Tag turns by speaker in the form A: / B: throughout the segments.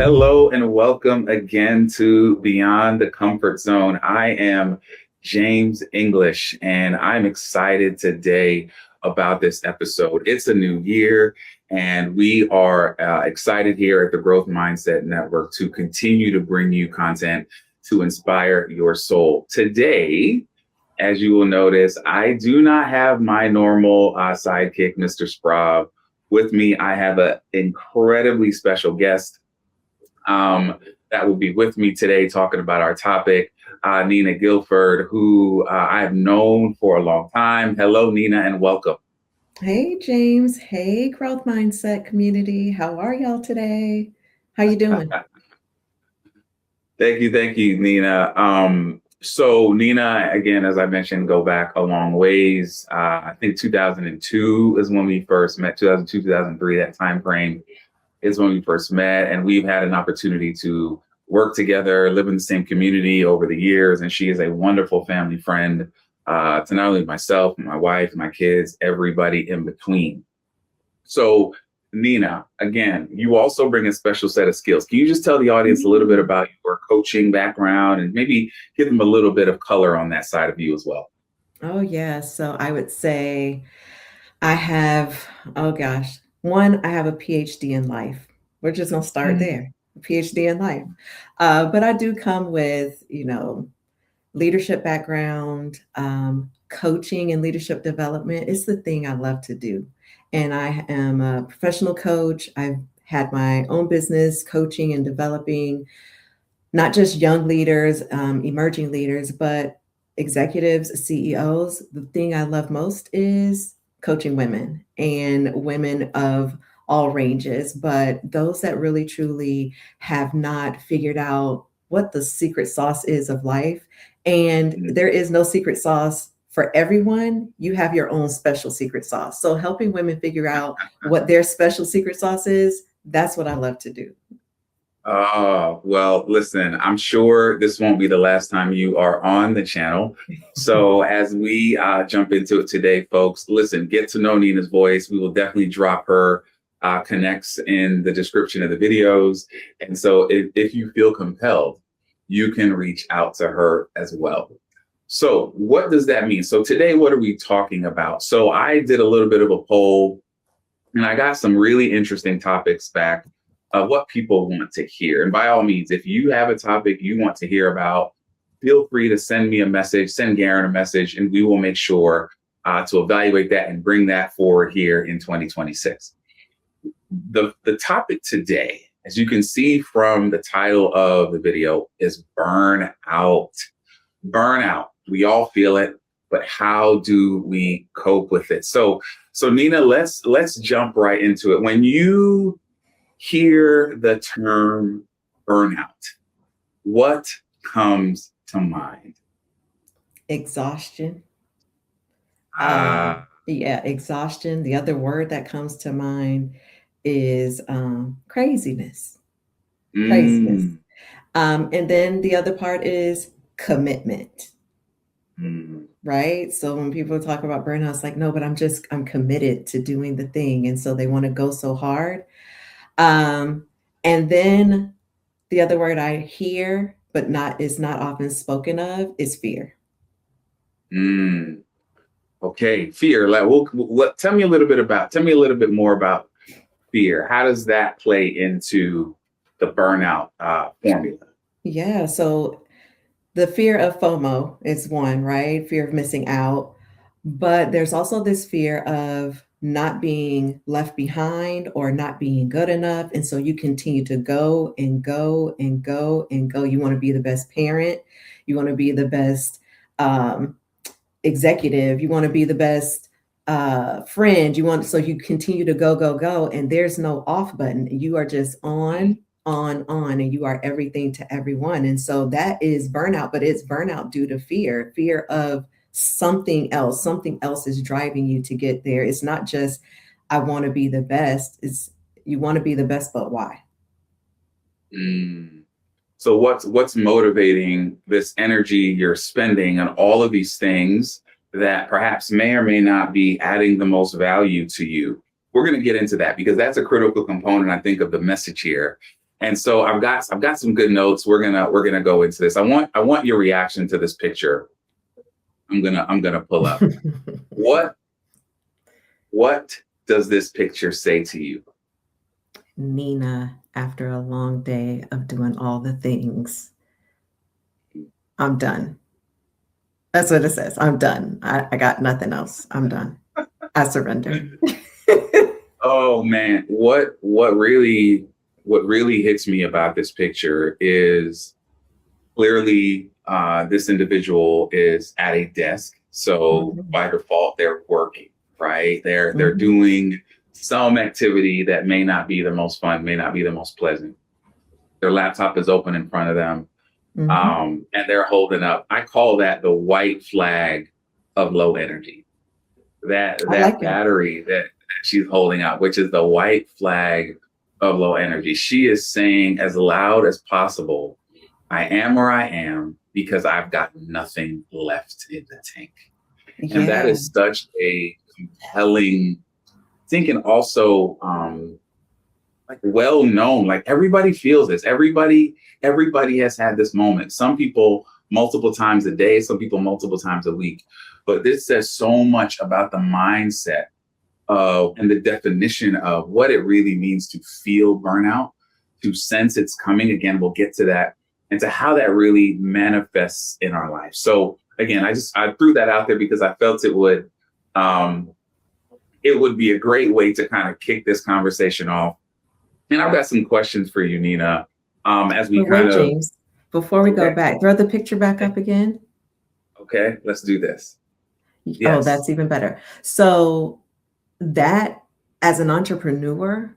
A: Hello and welcome again to Beyond the Comfort Zone. I am James English and I'm excited today about this episode. It's a new year and we are excited here at the Growth Mindset Network to continue to bring you content to inspire your soul. Today, as you will notice, I do not have my normal sidekick, Mr. Sprav. With me, I have an incredibly special guest that will be with me today talking about our topic, Nina Guilford, who I've known for a long time. Hello, Nina, and welcome.
B: Hey, James. Hey, Growth Mindset community. How are y'all today? How you doing?
A: Thank you, Nina. So Nina, again, as I mentioned, go back a long ways. I think 2002 is when we first met, 2002, 2003, that time frame is when we first met, and we've had an opportunity to work together, live in the same community over the years. And she is a wonderful family friend to not only myself, my wife, my kids, everybody in between. So, Nina, again, you also bring a special set of skills. Can you just tell the audience a little bit about your coaching background and maybe give them a little bit of color on that side of you as well?
B: Oh, yeah. So I would say I have, oh gosh, one, I have a PhD in life. We're just going to start there. A PhD in life. But I do come with, leadership background, coaching and leadership development. It's the thing I love to do. And I am a professional coach. I've had my own business coaching and developing not just young leaders, emerging leaders, but executives, CEOs. The thing I love most is coaching women and women of all ranges, but those that really truly have not figured out what the secret sauce is of life. And there is no secret sauce for everyone. You have your own special secret sauce. So helping women figure out what their special secret sauce is, that's what I love to do.
A: Oh, well, listen, I'm sure this won't be the last time you are on the channel. So as we jump into it today, folks, listen, get to know Nina's voice. We will definitely drop her connects in the description of the videos. And so if you feel compelled, you can reach out to her as well. So what does that mean? So today, what are we talking about? So I did a little bit of a poll and I got some really interesting topics back of what people want to hear. And by all means, if you have a topic you want to hear about, feel free to send me a message, send Garen a message, and we will make sure to evaluate that and bring that forward here in 2026. The topic today, as you can see from the title of the video, is burnout. Burnout. We all feel it, but how do we cope with it? So Nina, let's jump right into it. When you hear the term burnout, what comes to mind?
B: Exhaustion.
A: Ah,
B: Yeah, exhaustion. The other word that comes to mind is craziness. Craziness.
A: mm,
B: And then the other part is commitment,
A: mm.
B: right? So when people talk about burnout, it's like, no, but I'm committed to doing the thing. And so they want to go so hard. Um, and then the other word I hear, but not is not often spoken of, is fear.
A: Mm. Okay, fear. Tell me a little bit more about fear. How does that play into the burnout formula?
B: Yeah. So the fear of FOMO is one, right? Fear of missing out. But there's also this fear of not being left behind or not being good enough. And so you continue to go and go and go and go. You want to be the best parent. You want to be the best um, executive. You want to be the best friend. So you continue to go, go, go. And there's no off button. You are just on, and you are everything to everyone. And so that is burnout, but it's burnout due to fear of something else. Something else is driving you to get there. It's not just, I want to be the best. It's you want to be the best, but why?
A: Mm. So what's motivating this energy you're spending on all of these things that perhaps may or may not be adding the most value to you? We're going to get into that because that's a critical component, I think, of the message here. And so I've got some good notes. We're gonna go into this. I want your reaction to this picture. I'm gonna pull up. What what does this picture say to you?
B: Nina, after a long day of doing all the things, I'm done. That's what it says. I'm done. I got nothing else. I'm done. I surrender.
A: Oh man, what really hits me about this picture is clearly this individual is at a desk, so
B: Mhm,
A: by default they're working, right? They're
B: mhm,
A: doing some activity that may not be the most fun, may not be the most pleasant. Their laptop is open in front of them,
B: mhm.
A: and they're holding up. I call that the white flag of low energy.
B: I
A: That
B: like it.
A: battery that she's holding up, which is the white flag of low energy. She is saying as loud as possible, I am where I am because I've got nothing left in the tank. And that
B: Yeah.
A: is such a compelling thinking, also like well known. Like everybody feels this. Everybody has had this moment. Some people multiple times a day, some people multiple times a week. But this says so much about the mindset of and the definition of what it really means to feel burnout, to sense it's coming. Again, we'll get to that, and to how that really manifests in our life. So again, I threw that out there because I felt um, it would be a great way to kind of kick this conversation off. And I've got some questions for you, Nina, as we
B: But
A: kind
B: wait,
A: of
B: James, before we go
A: okay,
B: back, throw the picture back
A: okay,
B: up again.
A: okay, let's do this.
B: Oh,
A: Yes.
B: that's even better. So that as an entrepreneur,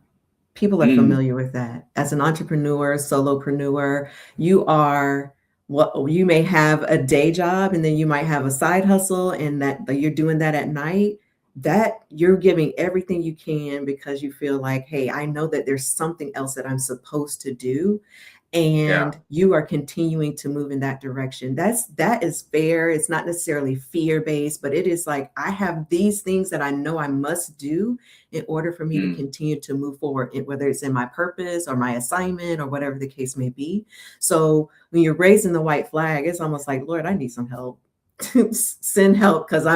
B: people are
A: Mm,
B: familiar with that. As an entrepreneur, solopreneur, you are what you may have a day job and then you might have a side hustle and that you're doing that at night. That you're giving everything you can because you feel like, hey, I know that there's something else that I'm supposed to do
A: yeah.
B: and you are continuing to move in that direction. That is fair. It's not necessarily fear based, but it is like I have these things that I know I must do in order for me to
A: Mm,
B: continue to move forward, whether it's in my purpose or my assignment or whatever the case may be. So when you're raising the white flag, it's almost like, Lord, I need some help. Send help because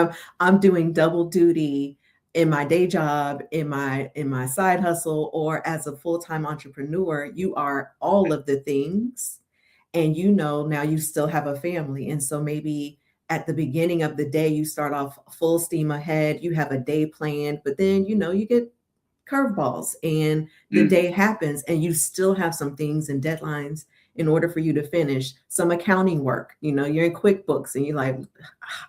B: I'm doing double duty in my day job, in my side hustle, or as a full-time entrepreneur. You are all of the things, and now you still have a family. And so maybe at the beginning of the day you start off full steam ahead, you have a day planned, but then you get curveballs and the
A: mm,
B: day happens and you still have some things and deadlines in order for you to finish some accounting work. You're in QuickBooks and you're like,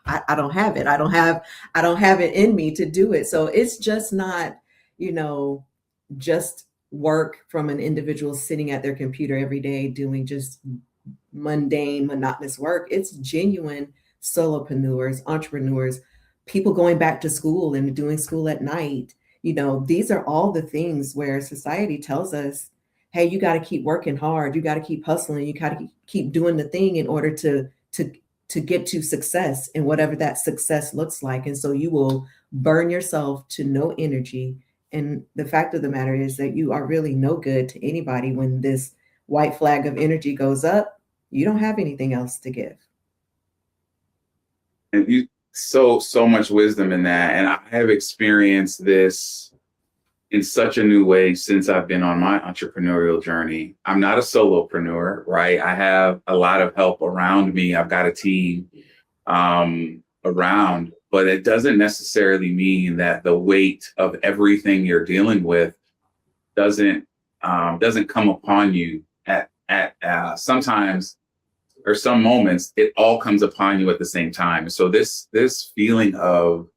B: I don't have it. I don't have it in me to do it. So it's just not, you know, just work from an individual sitting at their computer every day doing just mundane, monotonous work. It's genuine solopreneurs, entrepreneurs, people going back to school and doing school at night. These are all the things where society tells us, hey, you got to keep working hard, you got to keep hustling, you got to keep doing the thing in order to get to success and whatever that success looks like. And so you will burn yourself to no energy. And the fact of the matter is that you are really no good to anybody when this white flag of energy goes up. You don't have anything else to give.
A: and you so much wisdom in that, and I have experienced this in such a new way since I've been on my entrepreneurial journey. I'm not a solopreneur, right? I have a lot of help around me. I've got a team around, but it doesn't necessarily mean that the weight of everything you're dealing with doesn't doesn't come upon you at sometimes or some moments. It all comes upon you at the same time. So this feeling of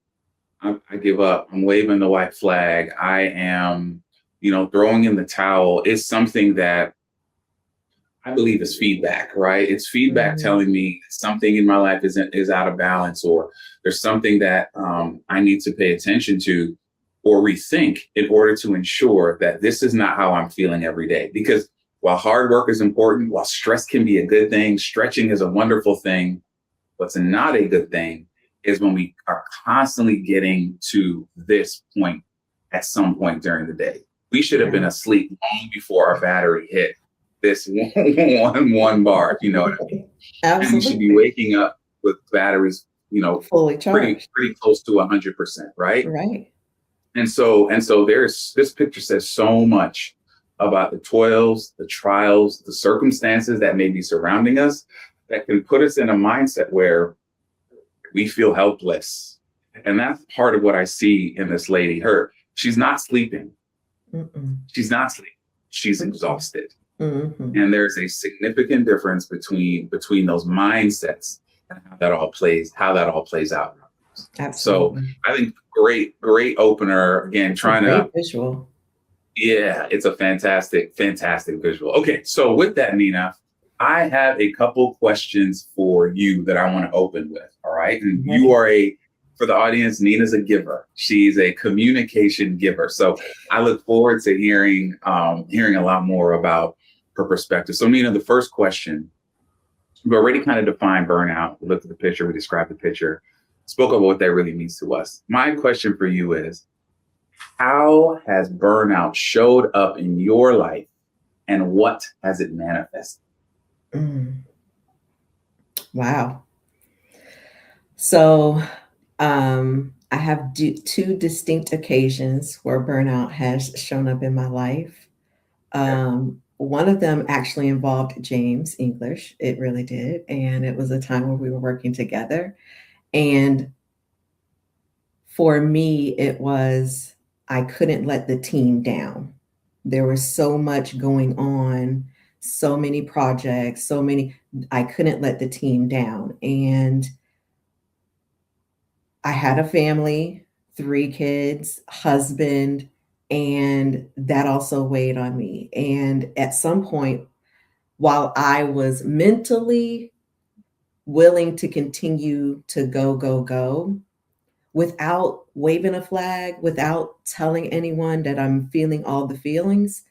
A: I give up. I'm waving the white flag. I am, throwing in the towel is something that I believe is feedback, right? It's feedback
B: Mhm.
A: telling me something in my life is out of balance, or there's something that I need to pay attention to or rethink in order to ensure that this is not how I'm feeling every day. Because while hard work is important, while stress can be a good thing, stretching is a wonderful thing, what's not a good thing is when we are constantly getting to this point at some point during the day. We should have been
B: Right.
A: asleep long before our battery hit. this one bar, if you know what I mean. And we should be
B: Absolutely.
A: waking up with batteries,
B: Fully
A: pretty
B: charged.
A: pretty close to 100%, right?
B: Right.
A: And so there's this picture says so much about the toils, the trials, the circumstances that may be surrounding us that can put us in a mindset where we feel helpless. And that's part of what I see in this lady. She's not sleeping.
B: Mm-mm.
A: She's not sleeping. She's
B: Mm-mm.
A: exhausted.
B: Mhm.
A: And there's a significant difference between those mindsets and how that all plays out. So
B: Absolutely.
A: I think great opener. Again,
B: A
A: trying
B: great
A: to
B: visual.
A: yeah, it's a fantastic visual. Okay, so with that, Nina, I have a couple questions for you that I want to open with. All right. And you
B: Ready.
A: are for the audience, Nina's a giver. She's a communication giver. So I look forward to hearing a lot more about her perspective. So Nina, the first question, we already kind of defined burnout. We looked at the picture, we described the picture, spoke about what that really means to us. My question for you is, how has burnout showed up in your life and what has it manifested?
B: Mm. Wow. So, I have two distinct occasions where burnout has shown up in my life.
A: Okay.
B: One of them actually involved James English. It really did. And it was a time where we were working together. And for me, it was I couldn't let the team down. There was so much going on, so many projects, I couldn't let the team down. And I had a family, 3 kids, husband, and that also weighed on me. And at some point, while I was mentally willing to continue to go, go, go, without waving a flag, without telling anyone that I'm feeling all the feelings,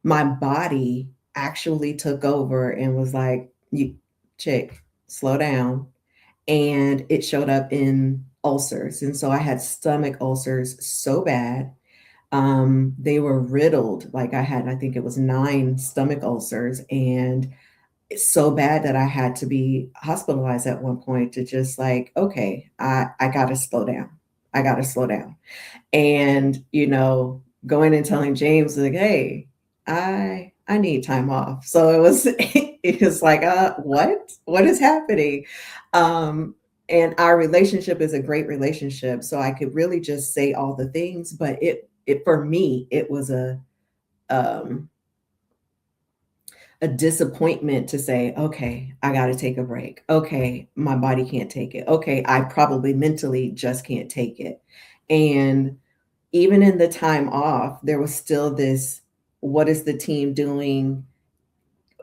B: my body actually took over and was like, "You chick, slow down." And it showed up in ulcers. And so I had stomach ulcers so bad. They were riddled. Like I think it was 9 stomach ulcers, and it's so bad that I had to be hospitalized at one point to just like, okay, I gotta slow down. I gotta slow down. And, going and telling James like, hey, I need time off. So it was it was like, what? What is happening? Um, and our relationship is a great relationship. So I could really just say all the things, but it for me, it was um a disappointment to say, okay, I got to take a break. Okay, my body can't take it. Okay, I probably mentally just can't take it. And even in the time off, there was still this, what is the team doing?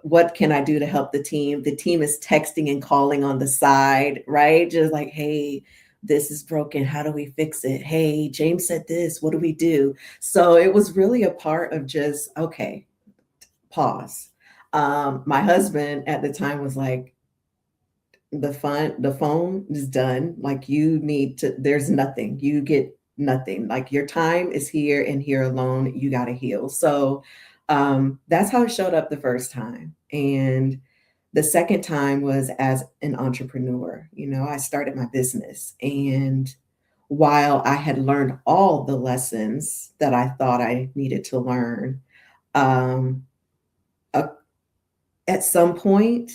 B: What can I do to help the team? The team is texting and calling on the side, right? Just like, hey, this is broken. How do we fix it? Hey, James said this. What do we do? So it was really a part of just, okay, pause. My husband at the time was like, the phone is done. Like you need to, there's nothing. You get nothing. Like your time is here and here alone. You got to heal. So that's how it showed up the first time. And the second time was as an entrepreneur. I started my business. And while I had learned all the lessons that I thought I needed to learn, um, a at some point,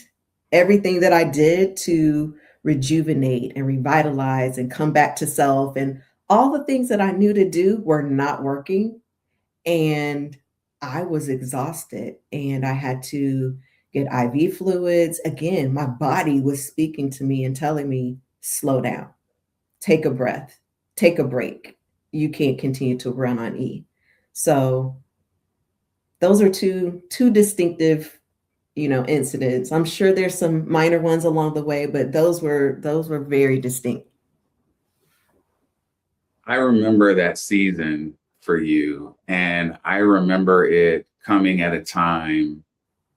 B: everything that I did to rejuvenate and revitalize and come back to self and all the things that I knew to do were not working. And I was exhausted and I had to get IV fluids. Again, my body was speaking to me and telling me, slow down, take a breath, take a break. You can't continue to run on E. So those are two distinctive incidents. I'm sure there's some minor ones along the way, but those were very distinct.
A: I remember that season for you, and I remember it coming at a time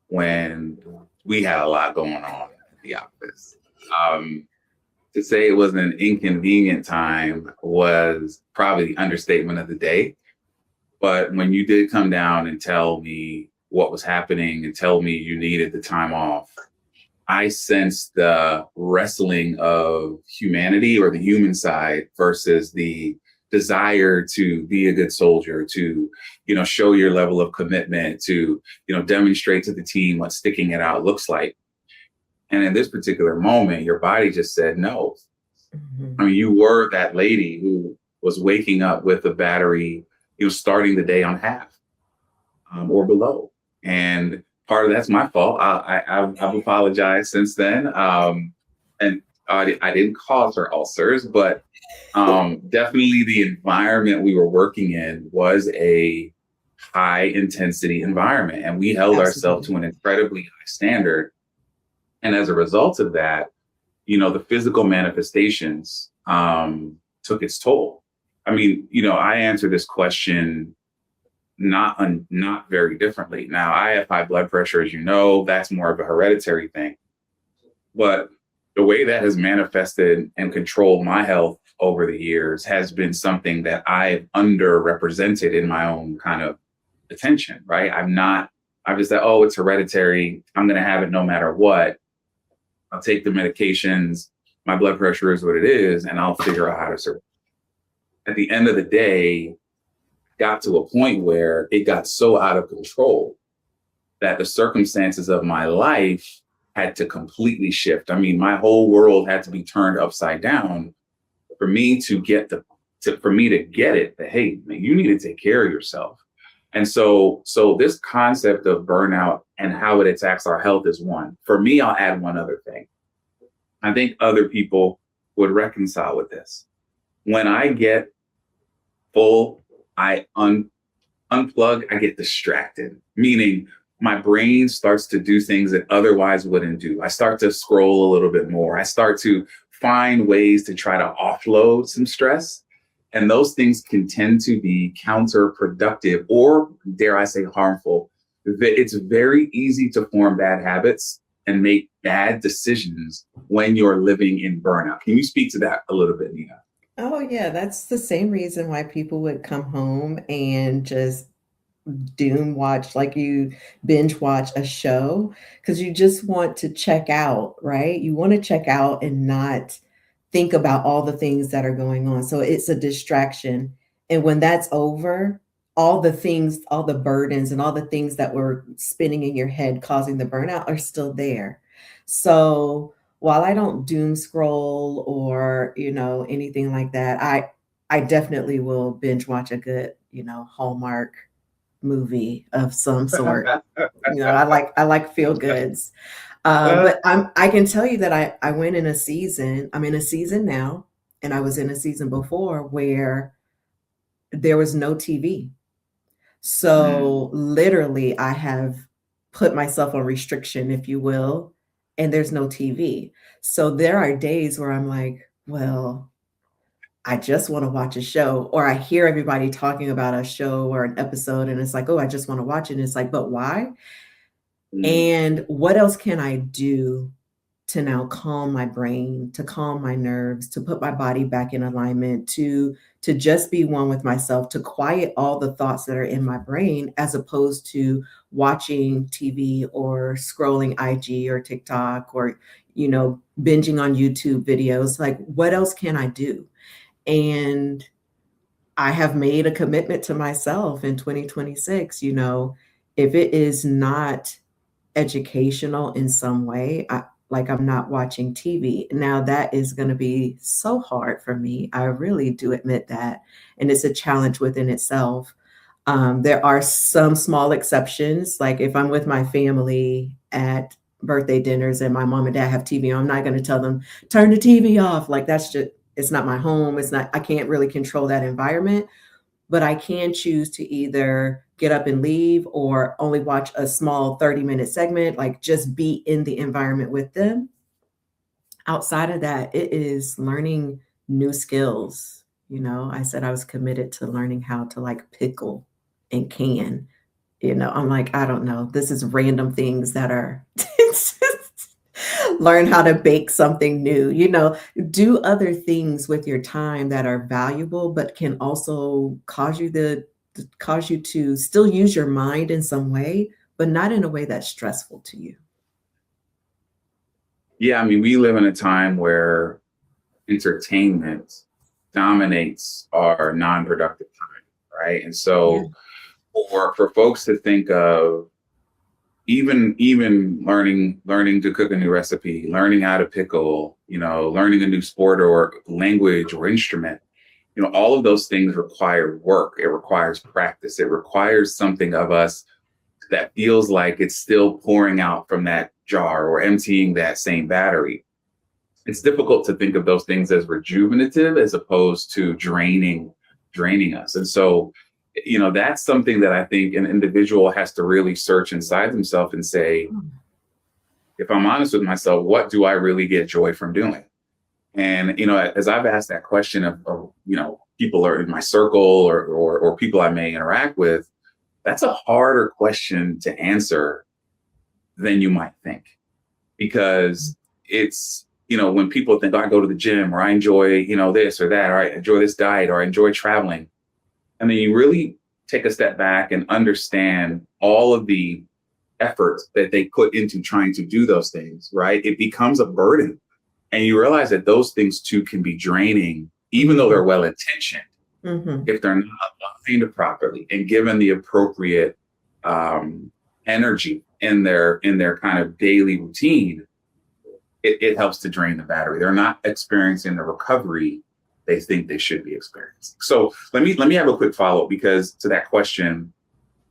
A: when we had a lot going on at the office. Um, to say it was an inconvenient time was probably the understatement of the day. But when you did come down and tell me what was happening and tell me you needed the time off, I sensed the wrestling of humanity or the human side versus the desire to be a good soldier, to, show your level of commitment, to, demonstrate to the team what sticking it out looks like. And in this particular moment, your body just said no. I
B: Mhm.
A: mean, you were that lady who was waking up with a battery, starting the day on half, or below. And part of that's my fault. I've apologized since then. And I didn't cause her ulcers, but definitely the environment we were working in was a high intensity environment. And we held ourselves
B: Absolutely.
A: to an incredibly high standard. And as a result of that, the physical manifestations took its toll. I mean, I answer this question not very differently. Now, I have high blood pressure, as you know, that's more of a hereditary thing. But the way that has manifested and controlled my health over the years has been something that I've underrepresented in my own kind of attention, right? I've just said, oh, it's hereditary. I'm going to have it no matter what. I'll take the medications. My blood pressure is what it is, and I'll figure out how to survive. At the end of the day, got to a point where it got so out of control that the circumstances of my life had to completely shift. I mean, my whole world had to be turned upside down for me to get for me to get it that, hey, man, you need to take care of yourself. And so this concept of burnout and how it attacks our health is one. For me, I'll add one other thing. I think other people would reconcile with this. When I get full, I unplug, I get distracted, meaning my brain starts to do things that otherwise wouldn't do. I start to scroll a little bit more. I start to find ways to try to offload some stress. And those things can tend to be counterproductive or, dare I say, harmful. It's very easy to form bad habits and make bad decisions when you're living in burnout. Can you speak to that a little bit, Nina?
B: Oh, yeah, that's the same reason why people would come home and just doom watch, like you binge watch a show, because you just want to check out, right? You want to check out and not think about all the things that are going on. So it's a distraction. And when that's over, all the things, all the burdens and all the things that were spinning in your head causing the burnout are still there. So while I don't doom scroll or, anything like that, I definitely will binge watch a good, Hallmark movie of some sort. I like feel goods. But I can tell you that I went in a season. I'm in a season now, and I was in a season before where there was no TV.
A: Mm.
B: So literally, I have put myself on restriction, if you will, and there's no TV. So there are days where I'm like, well, I just want to watch a show, or I hear everybody talking about a show or an episode, and it's like, oh, I just want to watch it. And it's like, but why?
A: Mm.
B: And what else can I do to now calm my brain, to calm my nerves, to put my body back in alignment, to just be one with myself, to quiet all the thoughts that are in my brain, as opposed to watching TV or scrolling IG or TikTok or, binging on YouTube videos. Like, what else can I do? And I have made a commitment to myself in 2026, if it is not educational in some way, like I'm not watching TV. Now that is going to be so hard for me. I really do admit that. And it's a challenge within itself. There are some small exceptions. Like if I'm with my family at birthday dinners and my mom and dad have TV on, I'm not going to tell them, turn the TV off. Like that's just, it's not my home. It's not, I can't really control that environment, but I can choose to either get up and leave or only watch a small 30-minute segment, like just be in the environment with them. Outside of that, it is learning new skills. I said I was committed to learning how to like pickle and can. I'm like, I don't know. This is random things that are learn how to bake something new, do other things with your time that are valuable, but can also cause you to still use your mind in some way, but not in a way that's stressful to you.
A: Yeah, I mean, we live in a time where entertainment dominates our non-productive time, right? And
B: Yeah.
A: so for folks to think of even learning to cook a new recipe, learning how to pickle, learning a new sport or language or instrument, all of those things require work. It requires practice. It requires something of us that feels like it's still pouring out from that jar or emptying that same battery. It's difficult to think of those things as rejuvenative as opposed to draining us. And so, that's something that I think an individual has to really search inside themselves and say,
B: Mm.
A: if I'm honest with myself, what do I really get joy from doing? And as I've asked that question of people are in my circle or people I may interact with, that's a harder question to answer than you might think, because it's when people think, oh, I go to the gym, or I enjoy this or that, or I enjoy this diet, or I enjoy traveling, and then you really take a step back and understand all of the effort that they put into trying to do those things, right? It becomes a burden, and you realize that those things too can be draining, even though they're well intentioned,
B: Mhm.
A: if they're not aligned properly and given the appropriate energy in their kind of daily routine. It helps to drain the battery. They're not experiencing the recovery they think they should be experiencing. So let me have a quick follow-up, because to that question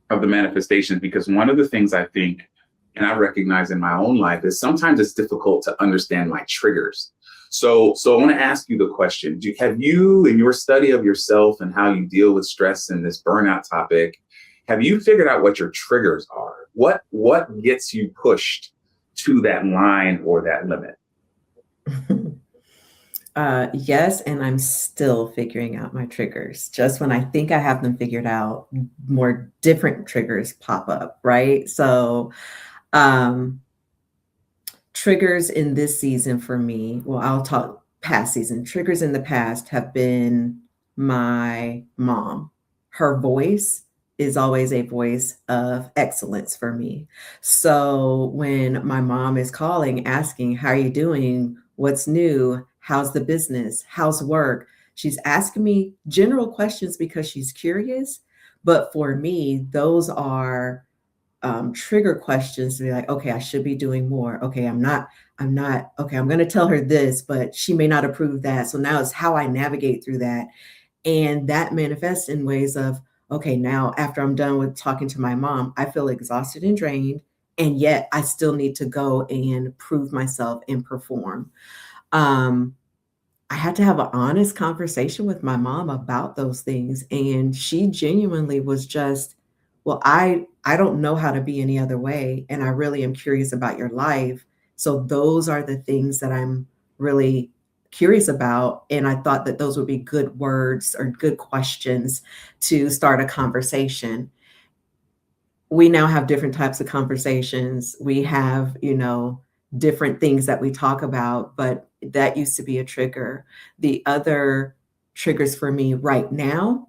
A: of the manifestations, because one of the things I think, and I recognize in my own life, is sometimes it's difficult to understand my triggers. So I want to ask you the question: have you, in your study of yourself and how you deal with stress and this burnout topic, have you figured out what your triggers are? What gets you pushed to that line or that limit?
B: Yes, and I'm still figuring out my triggers. Just when I think I have them figured out, more different triggers pop up, right? So, um, triggers in this season for me, well, I'll talk past season. Triggers in the past have been my mom. Her voice is always a voice of excellence for me. So when my mom is calling, asking, how are you doing? What's new? How's the business? How's work? She's asking me general questions because she's curious. But for me, those are trigger questions to be like, okay, I should be doing more. Okay, I'm not, okay, I'm going to tell her this, but she may not approve that. So now it's how I navigate through that. And that manifests in ways of, okay, now after I'm done with talking to my mom, I feel exhausted and drained. And yet I still need to go and prove myself and perform. Um, I had to have an honest conversation with my mom about those things, and she genuinely was just, "Well, I don't know how to be any other way, and I really am curious about your life. So those are the things that I'm really curious about, and I thought that those would be good words or good questions to start a conversation." We now have different types of conversations. We have, different things that we talk about, but that used to be a trigger. The other triggers for me right now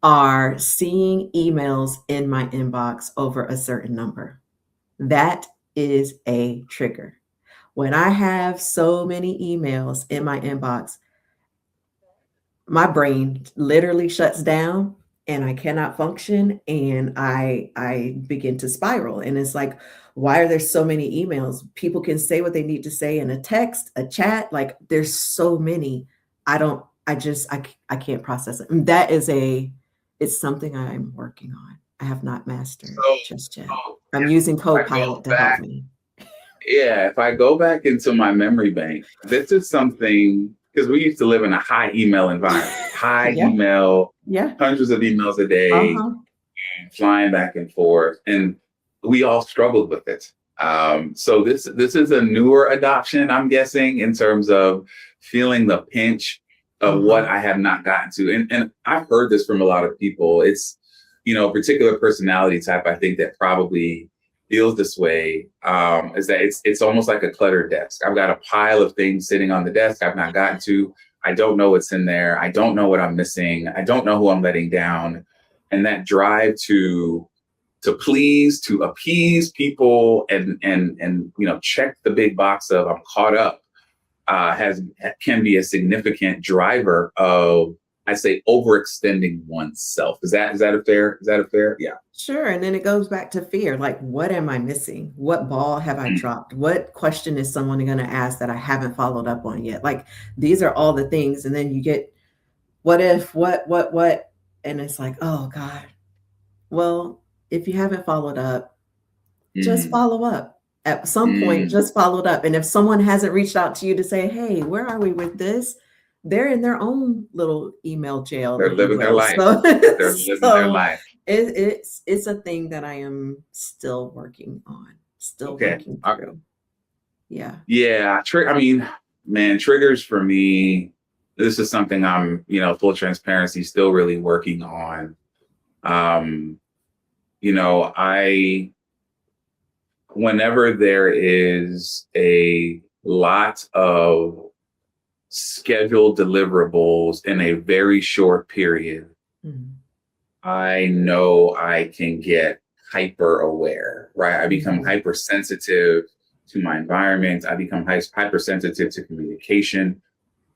B: are seeing emails in my inbox over a certain number. That is a trigger. When I have so many emails in my inbox, my brain literally shuts down and I cannot function, and I begin to spiral, and it's like, why are there so many emails? People can say what they need to say in a text, a chat, like there's so many. I don't I just I can't process it. And that is a it's something I'm working on. I have not mastered
A: So,
B: just yet.
A: so
B: I'm using
A: if I go
B: Copilot to help
A: back,
B: me.
A: yeah, if I go back into my memory bank, this is something, because we used to live in a high email environment, high
B: Yeah,
A: email,
B: yeah.
A: hundreds of emails a day,
B: Uh-huh.
A: flying back and forth, and we all struggled with it. So this is a newer adoption, I'm guessing, in terms of feeling the pinch of what
B: Uh-huh.
A: I have not gotten to, and I've heard this from a lot of people. It's a particular personality type, I think, that probably feels this way. Is that it's almost like a cluttered desk. I've got a pile of things sitting on the desk I've not gotten to. I don't know what's in there. I don't know what I'm missing. I don't know who I'm letting down, and that drive to to please, to appease people, and check the big box of I'm caught up, has can be a significant driver of, I say, overextending oneself. Is that a fair? Yeah.
B: Sure. And then it goes back to fear. Like, what am I missing? What ball have I
A: Mm,
B: dropped? What question is someone going to ask that I haven't followed up on yet? Like, these are all the things. And then you get, what if, what? And it's like, oh God. Well, if you haven't followed up, just
A: mm,
B: follow up. At some point,
A: mm.
B: just followed up. And if someone hasn't reached out to you to say, hey, where are we with this? They're in their own little email jail,
A: They're
B: if you
A: living their
B: will.
A: life.
B: So,
A: They're living their
B: so
A: life.
B: it's a thing that I am still working on, still
A: Okay.
B: working through. Yeah.
A: Yeah. I mean, man, triggers for me. This is something I'm, full transparency, still really working on. Um, I whenever there is a lot of scheduled deliverables in a very short period,
B: Mhm.
A: I know I can get hyper aware, right? I become
B: Mhm.
A: hypersensitive to my environment. I become hypersensitive to communication.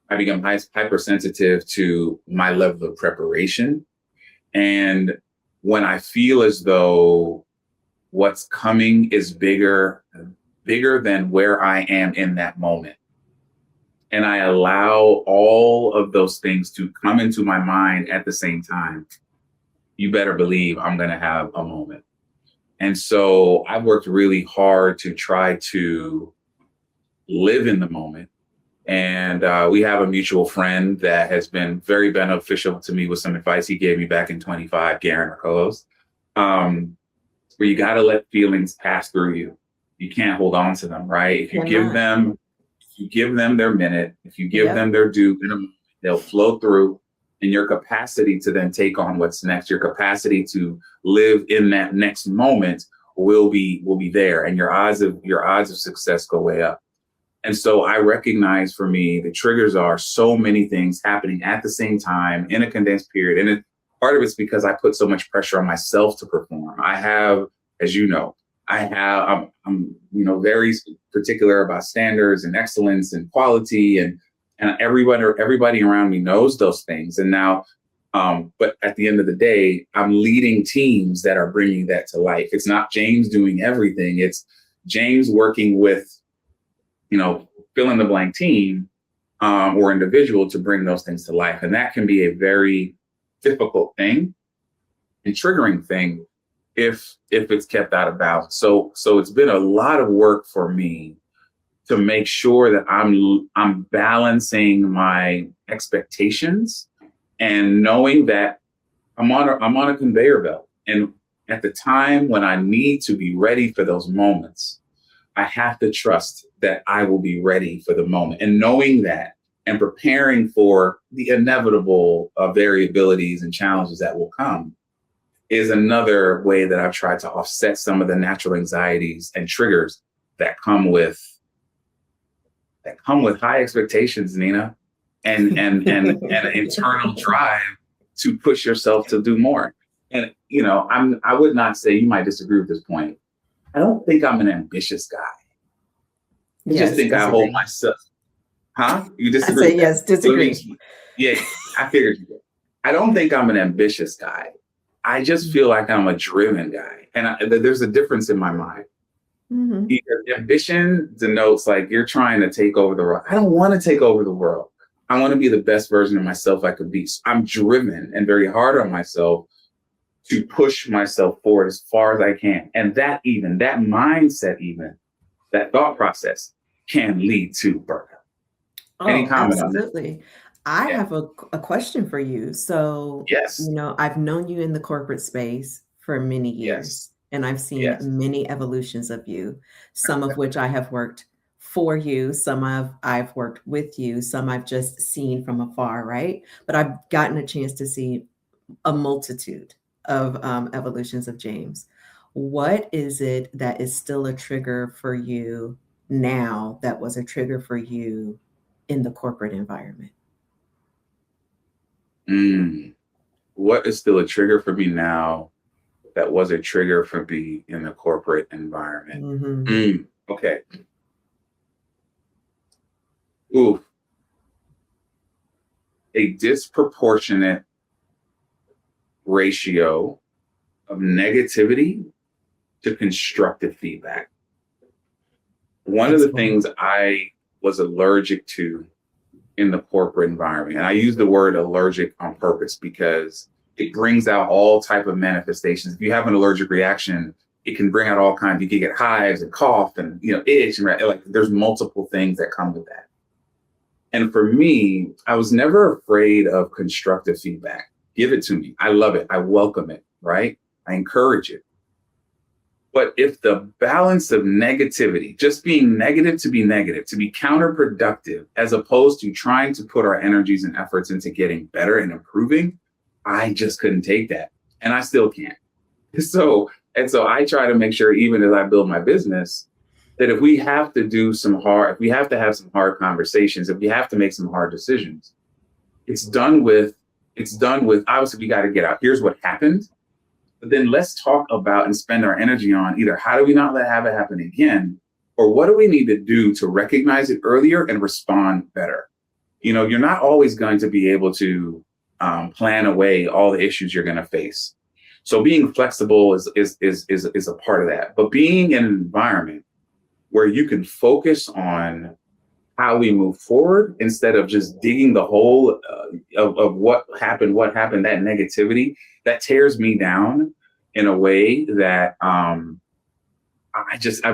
A: I become hypersensitive to my level of preparation. And when I feel as though what's coming is bigger than where I am in that moment, and I allow all of those things to come into my mind at the same time, you better believe I'm going to have a moment. And so I've worked really hard to try to live in the moment. And we have a mutual friend that has been very beneficial to me with some advice he gave me back in 25, Garen, our co-host, where you got to let feelings pass through you. You can't hold on to them, right?
B: Cannot.
A: If you give them their minute, if you give
B: Yep.
A: them their due in a moment, they'll flow through. And your capacity to then take on what's next, your capacity to live in that next moment will be there, and your odds of success go way up. And so I recognize, for me, the triggers are so many things happening at the same time in a condensed period. And part of it's because I put so much pressure on myself to perform. I have, as you know, I'm very particular about standards and excellence and quality, and everybody around me knows those things. And now, but at the end of the day, I'm leading teams that are bringing that to life. It's not James doing everything. It's James working with, fill in the blank team, or individual, to bring those things to life. And that can be a very difficult thing and triggering thing if it's kept out of balance. So it's been a lot of work for me to make sure that I'm balancing my expectations and knowing that I'm on a conveyor belt. And at the time when I need to be ready for those moments, I have to trust that I will be ready for the moment. And knowing that and preparing for the inevitable variabilities and challenges that will come is another way that I've tried to offset some of the natural anxieties and triggers that come with high expectations, Nina, and an internal drive to push yourself to do more. And I would not say, you might disagree with this point, I don't think I'm an ambitious guy. I just
B: Yes,
A: think I hold
B: disagree.
A: myself. Huh? You
B: I
A: disagree
B: say
A: with that?
B: yes,
A: Let me.
B: disagree.
A: Yeah, I figured you did. I don't think I'm an ambitious guy. I just feel like I'm a driven guy, and there's a difference in my mind.
B: Mhm.
A: Because ambition denotes like you're trying to take over the world. I don't want to take over the world. I want to be the best version of myself I could be. So I'm driven and very hard on myself to push myself forward as far as I can. And that mindset, even that thought process, can lead to burnout. Any
B: Oh,
A: comment on that?
B: absolutely. I
A: Yeah.
B: have a question for you. So,
A: Yes.
B: I've known you in the corporate space for many
A: Yes.
B: years, and I've seen
A: Yes.
B: many evolutions of you, some of which I have worked for you, some I've worked with you, some I've just seen from afar, right? But I've gotten a chance to see a multitude of evolutions of James. What is it that is still a trigger for you now that was a trigger for you in the corporate environment?
A: Mm. What is still a trigger for me now that was a trigger for me in the corporate environment.
B: Hmm.
A: Okay. Ooh, a disproportionate ratio of negativity to constructive feedback. One of the
B: Explain.
A: things I was allergic to in the corporate environment, and I use the word allergic on purpose because it brings out all type of manifestations. If you have an allergic reaction, it can bring out all kinds. You can get hives and cough and itch and like there's multiple things that come with that. And for me, I was never afraid of constructive feedback. Give it to me. I love it. I welcome it, right? I encourage it. But if the balance of negativity, just being negative, to be counterproductive, as opposed to trying to put our energies and efforts into getting better and improving, I just couldn't take that. And I still can't. So I try to make sure, even as I build my business, that if we have to if we have to have some hard conversations, if we have to make some hard decisions, it's done with, obviously we got to get out. Here's what happened. But then let's talk about and spend our energy on either how do we not have it happen again, or what do we need to do to recognize it earlier and respond better? You're not always going to be able to plan away all the issues you're going to face. So being flexible is a part of that. But being in an environment where you can focus on how we move forward instead of just digging the hole of what happened, that negativity that tears me down in a way that I've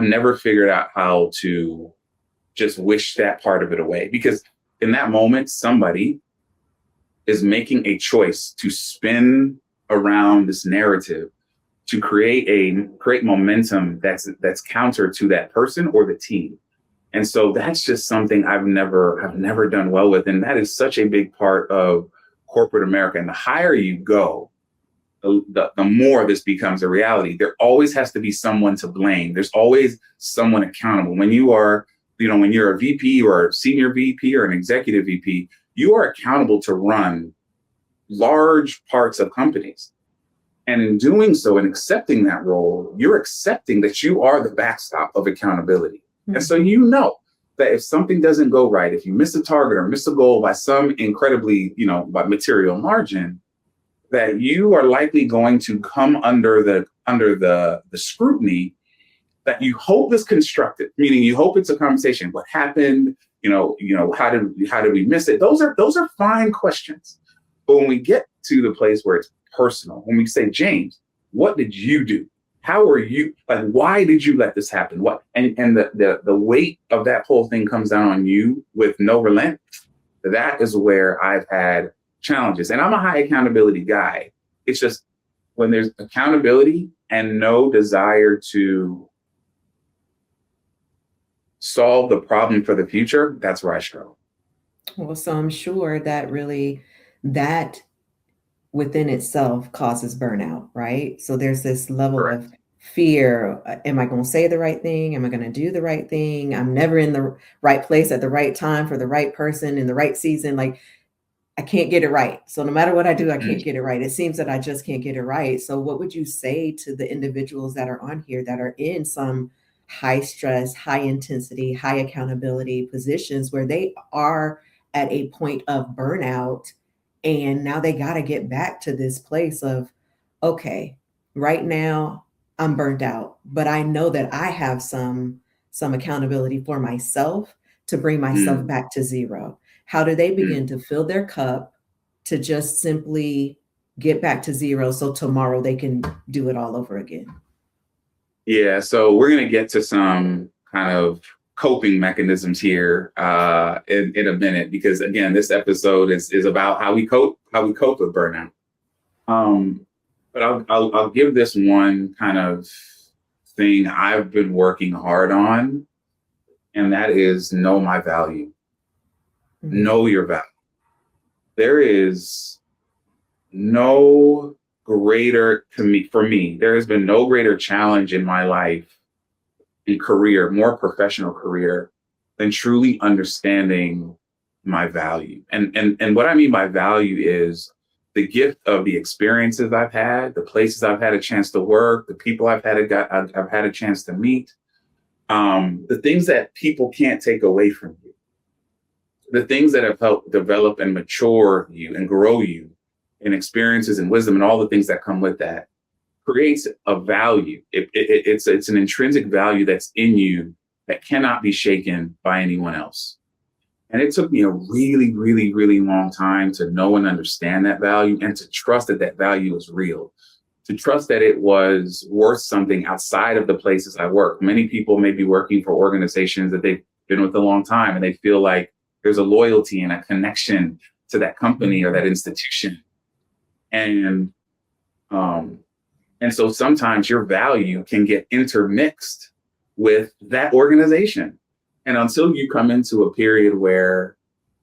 A: never figured out how to just wish that part of it away. Because in that moment, somebody is making a choice to spin around this narrative to create momentum that's counter to that person or the team. And so that's just something I've never done well with. And that is such a big part of corporate America. And the higher you go, the more this becomes a reality. There always has to be someone to blame. There's always someone accountable. When you're a VP or a senior VP or an executive VP, you are accountable to run large parts of companies. And in doing so and accepting that role, you're accepting that you are the backstop of accountability. And so that if something doesn't go right, if you miss a target or miss a goal by some incredibly, by material margin, that you are likely going to come under the scrutiny that you hope is constructive, meaning you hope it's a conversation. What happened? How did we miss it? Those are fine questions. But when we get to the place where it's personal, when we say, James, what did you do? How are you, why did you let this happen? What, and the weight of that whole thing comes down on you with no relent. That is where I've had challenges. And I'm a high accountability guy. It's just when there's accountability and no desire to solve the problem for the future, that's where I struggle.
B: Well, so I'm sure that within itself causes burnout, right? So there's this level
A: Correct.
B: of fear. Am I going to say the right thing? Am I going to do the right thing? I'm never in the right place at the right time for the right person in the right season. Like, I can't get it right. So no matter what I do, I can't get it right. It seems that I just can't get it right. So what would you say to the individuals that are on here that are in some high stress, high intensity, high accountability positions where they are at a point of burnout and now they got to get back to this place of, okay, right now I'm burnt out, but I know that I have some accountability for myself to bring myself
A: Mm,
B: back to zero. How do they
A: mm.
B: begin to fill their cup to just simply get back to zero so tomorrow they can do it all over again?
A: Yeah, so we're going to get to some kind of coping mechanisms here in a minute, because again, this episode is about how we cope with burnout. But I'll give this one kind of thing I've been working hard on, and that is know my value.
B: Mhm.
A: Know your value. There is no greater for me, there has been no greater challenge in my life, in career, more professional career, than truly understanding my value. And what I mean by value is the gift of the experiences I've had, the places I've had a chance to work, the people I've had a chance to meet, the things that people can't take away from you, the things that have helped develop and mature you and grow you in experiences and wisdom and all the things that come with that creates a value. It's an intrinsic value that's in you that cannot be shaken by anyone else. And it took me a really, really, really long time to know and understand that value and to trust that that value is real, to trust that it was worth something outside of the places I work. Many people may be working for organizations that they've been with a long time and they feel like there's a loyalty and a connection to that company or that institution. And so sometimes your value can get intermixed with that organization. And until you come into a period where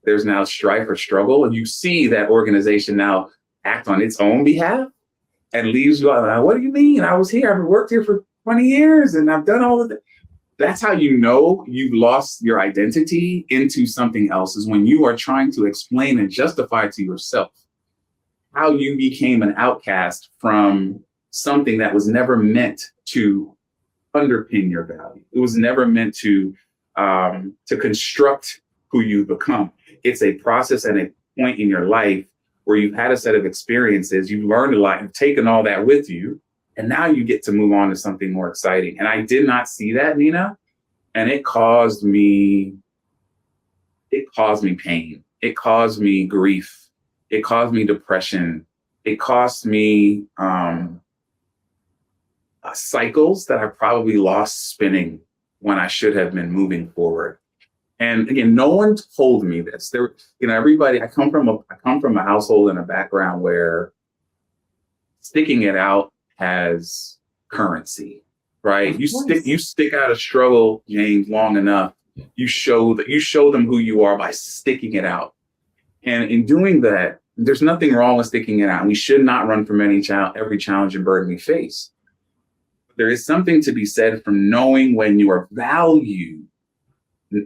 A: there's now strife or struggle, and you see that organization now act on its own behalf and leaves you out, what do you mean? I was here, I've worked here for 20 years and I've done all of that. That's how you know you've lost your identity into something else, is when you are trying to explain and justify to yourself how you became an outcast from something that was never meant to underpin your value. It was never meant to construct who you become. It's a process and a point in your life where you've had a set of experiences, you've learned a lot, you've taken all that with you, and now you get to move on to something more exciting. And I did not see that, Nina, and it caused me pain. It caused me grief. It caused me depression. It cost me cycles that I probably lost spinning when I should have been moving forward. And again, no one told me this. Everybody. I come from a household and a background where sticking it out has currency, right? You stick out a struggle, James, long enough. You show them who you are by sticking it out. And in doing that, there's nothing wrong with sticking it out. And we should not run from every challenge and burden we face. There is something to be said from knowing when your value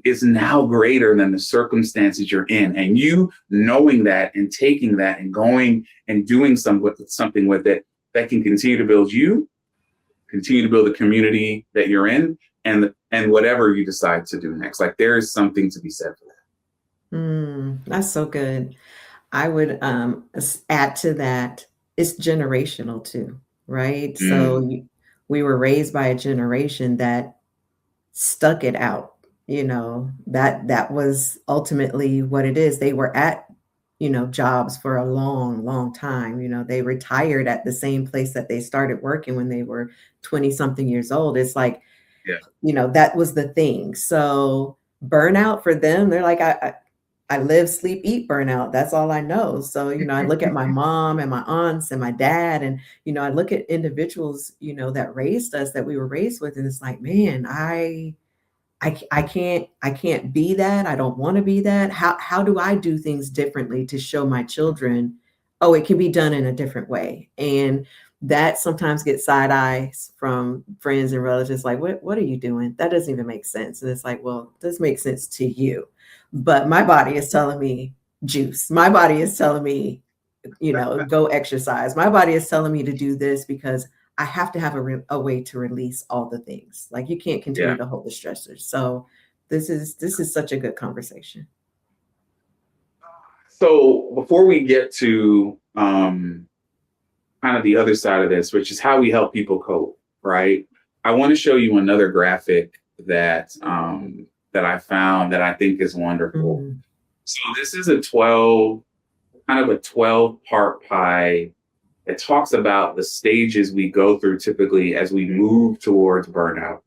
A: is now greater than the circumstances you're in, and you knowing that and taking that and going and doing something with it that can continue to build you, continue to build the community that you're in, and whatever you decide to do next. Like, there is something to be said for that.
B: That's so good. I would add to that, it's generational too, right? So we were raised by a generation that stuck it out. That was ultimately what it is. They were at, jobs for a long, long time. They retired at the same place that they started working when they were 20 something years old. It's like, that was the thing. So burnout for them, they're like, I live, sleep, eat burnout. That's all I know. So, I look at my mom and my aunts and my dad, and, I look at individuals, that raised us, that we were raised with. And it's like, man, I can't be that. I don't want to be that. How do I do things differently to show my children, oh, it can be done in a different way? And that sometimes gets side eyes from friends and relatives, like, what are you doing? That doesn't even make sense. And it's like, well, it does make sense to you. But my body is telling me juice. My body is telling me, go exercise. My body is telling me to do this because I have to have a way to release all the things. Like, you can't continue to hold the stressors. So this is such a good conversation.
A: So before we get to kind of the other side of this, which is how we help people cope, right? I want to show you another graphic that I found that I think is wonderful. So this is a 12-part pie. It talks about the stages we go through typically as we move towards burnout.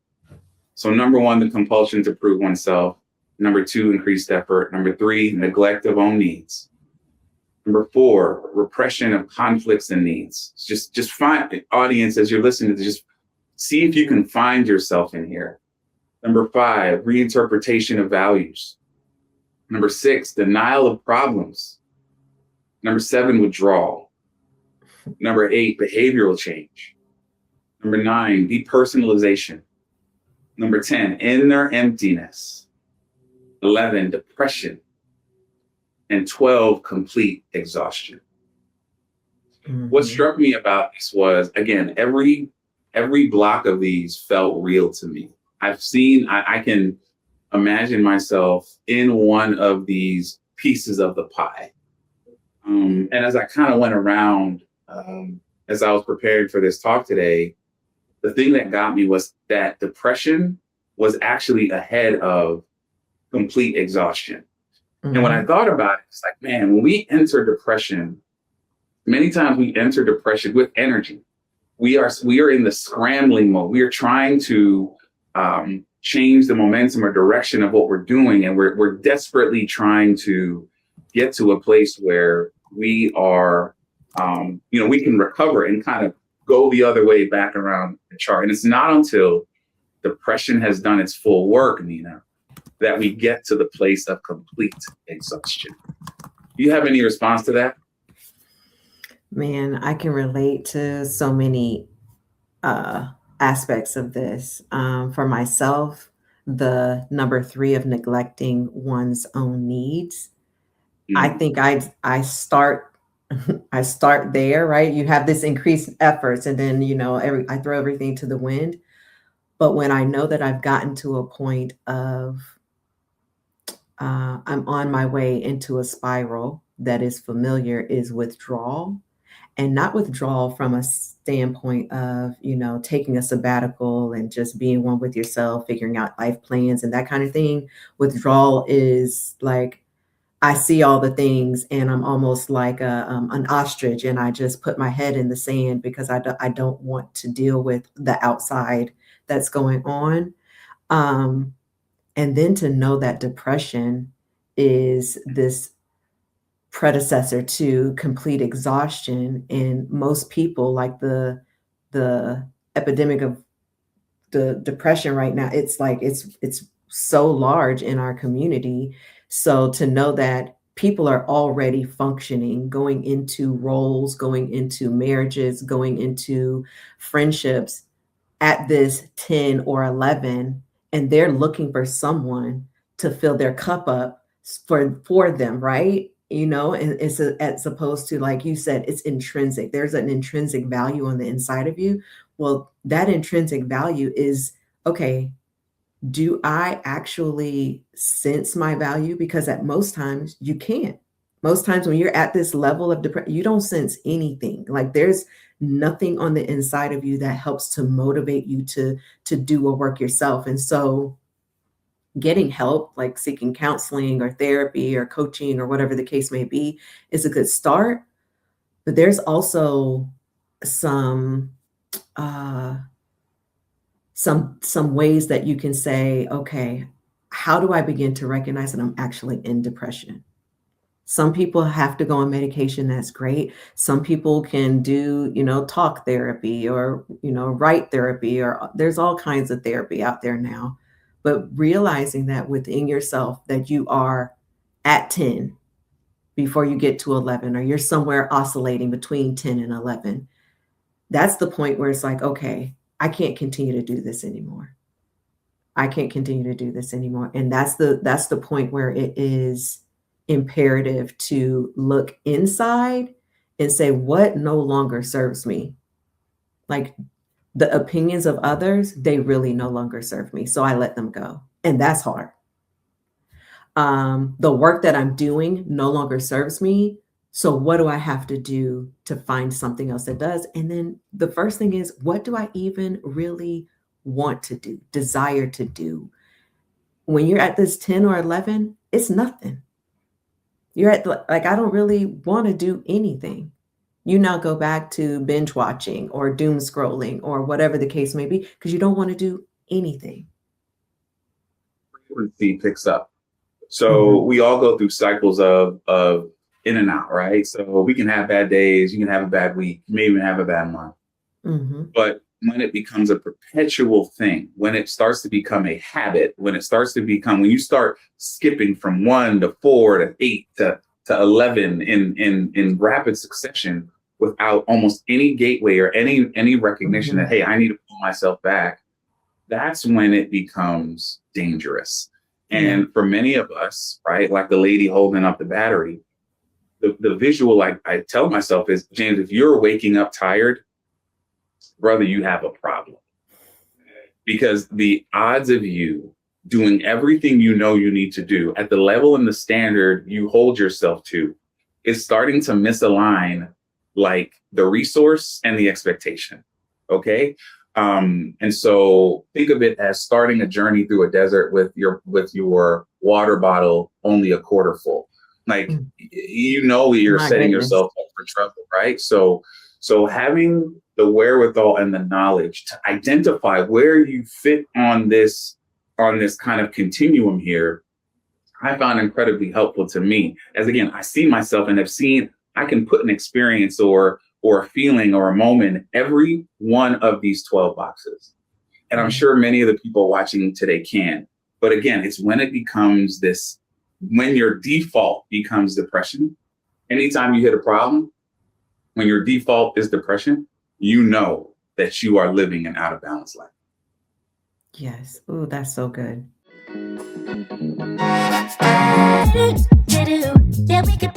A: So number 1, the compulsion to prove oneself. Number 2, increased effort. Number 3, neglect of own needs. Number 4, repression of conflicts and needs. Just find, audience, as you're listening, to just see if you can find yourself in here. Number 5, reinterpretation of values. Number 6, denial of problems. Number 7, withdrawal. Number 8, behavioral change. Number 9, depersonalization. Number 10, inner emptiness. 11, depression. And 12, complete exhaustion. What
B: Mhm.
A: struck me about this was, again, every block of these felt real to me. I can imagine myself in one of these pieces of the pie. And as I kind of went around, as I was preparing for this talk today, the thing that got me was that depression was actually ahead of complete exhaustion. And when I
B: Mhm.
A: thought about it, it's like, man, when we enter depression, many times we enter depression with energy. We are in the scrambling mode. We are trying to change the momentum or direction of what we're doing, and we're desperately trying to get to a place where we are, we can recover and kind of go the other way back around the chart. And it's not until depression has done its full work, Nina, that we get to the place of complete exhaustion. Do you have any response to that?
B: Man, I can relate to so many uh, aspects of this. For myself, the number three of neglecting one's own needs. I
A: Mm,
B: think I start I start there, right? You have this increased efforts, and then I throw everything to the wind. But when I know that I've gotten to a point of I'm on my way into a spiral that is familiar, is withdrawal. And not withdrawal from a standpoint of, taking a sabbatical and just being one with yourself, figuring out life plans and that kind of thing. Withdrawal is like, I see all the things and I'm almost like an ostrich, and I just put my head in the sand because I don't want to deal with the outside that's going on. Um, and then to know that depression is this predecessor to complete exhaustion, and most people, like the epidemic of the depression right now, it's like it's so large in our community. So to know that people are already functioning, going into roles, going into marriages, going into friendships at this 10 or 11, and they're looking for someone to fill their cup up for them, right? And as opposed to, like you said, it's intrinsic. There's an intrinsic value on the inside of you. Well, that intrinsic value is, okay, do I actually sense my value? Because at most times you can't. Most times when you're at this level of depression, you don't sense anything. Like there's nothing on the inside of you that helps to motivate you to do a work yourself. And so getting help, like seeking counseling or therapy or coaching or whatever the case may be, is a good start. But there's also some uh some ways that you can say, okay, how do I begin to recognize that I'm actually in depression? Some people have to go on medication, that's great. Some people can do, talk therapy or, write therapy, or there's all kinds of therapy out there now. But realizing that within yourself that you are at 10 before you get to 11, or you're somewhere oscillating between 10 and 11, that's the point where it's like, okay, I can't continue to do this anymore. I can't continue to do this anymore. And that's the point where it is imperative to look inside and say, what no longer serves me? Like the opinions of others, they really no longer serve me. So I let them go. And that's hard. The work that I'm doing no longer serves me. So what do I have to do to find something else that does? And then the first thing is, what do I even really want to do, desire to do? When you're at this 10 or 11, it's nothing. You're at like, I don't really want to do anything. You now go back to binge watching or doom scrolling or whatever the case may be because you don't want to do anything.
A: frequency picks up. So
B: Mhm,
A: we all go through cycles of in and out, right? So we can have bad days, you can have a bad week, you may even have a bad month.
B: mhm,
A: But when it becomes a perpetual thing, when it starts to become a habit, when you start skipping from 1 to 4 to 8 to 11 in rapid succession without almost any gateway or any recognition that,
B: mhm.
A: hey, I need to pull myself back, that's when it becomes dangerous.
B: Yeah.
A: And for many of us, right, like the lady holding up the battery, the visual I tell myself is, James, if you're waking up tired, brother, you have a problem. Because the odds of you doing everything you know you need to do at the level and the standard you hold yourself to is starting to misalign like the resource and the expectation. Okay. And so think of it as starting a journey through a desert with your water bottle only a quarter full. Like, you're
B: My
A: setting
B: goodness.
A: yourself up for trouble, right? So having the wherewithal and the knowledge to identify where you fit on this kind of continuum here, I found incredibly helpful to me. As again, I see myself and have seen I can put an experience or a feeling or a moment in every one of these 12 boxes. And I'm sure many of the people watching today can. But again, it's when it becomes when your default becomes depression. Anytime you hit a problem, when your default is depression, you know that you are living an out of balance life.
B: Yes. Oh, that's so good.
C: Yeah, we could